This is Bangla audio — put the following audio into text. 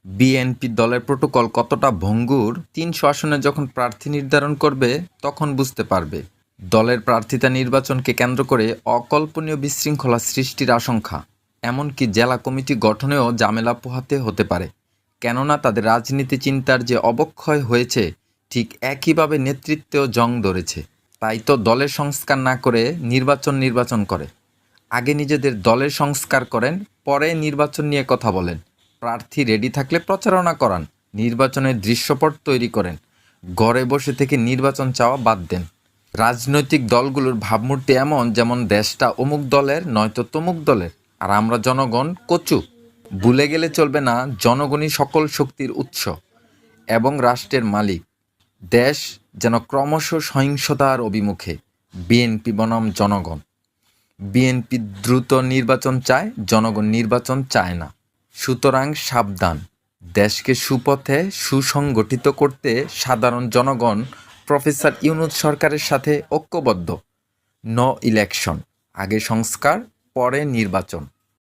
বিএনপি দলের প্রোটোকল কতটা ভঙ্গুর ৩০০ আসনে যখন প্রার্থী নির্ধারণ করবে তখন বুঝতে পারবে। দলের প্রার্থিতা নির্বাচনকে কেন্দ্র করে অকল্পনীয় বিশৃঙ্খলা সৃষ্টির আশঙ্কা, এমনকি জেলা কমিটি গঠনেও ঝামেলা পোহাতে হতে পারে। কেননা তাদের রাজনীতি চিন্তার যে অবক্ষয় হয়েছে, ঠিক একইভাবে নেতৃত্বেও জং ধরেছে। তাই তো দলের সংস্কার না করে নির্বাচন করে। আগে নিজেদের দলের সংস্কার করেন, পরে নির্বাচন নিয়ে কথা বলেন। প্রার্থী রেডি থাকলে প্রচারণা করান, নির্বাচনের দৃশ্যপট তৈরি করেন। ঘরে বসে থেকে নির্বাচন চাওয়া বাদ দেন। রাজনৈতিক দলগুলোর ভাবমূর্তি এমন যেমন দেশটা অমুক দলের নয়তো তমুক দলের, আর আমরা জনগণ কচু। ভুলে গেলে চলবে না, জনগণই সকল শক্তির উৎস এবং রাষ্ট্রের মালিক। দেশ যেন ক্রমশ সহিংসতার অভিমুখে। বিএনপি বনাম জনগণ। বিএনপি দ্রুত নির্বাচন চায়, জনগণ নির্বাচন চায় না। সুতরাং সাবধান। দেশকে সুপথে সুসংগঠিত করতে সাধারণ জনগণ প্রফেসর ইউনূস সরকারের সাথে ঐক্যবদ্ধ। নো ইলেকশন, আগে সংস্কার, পরে নির্বাচন।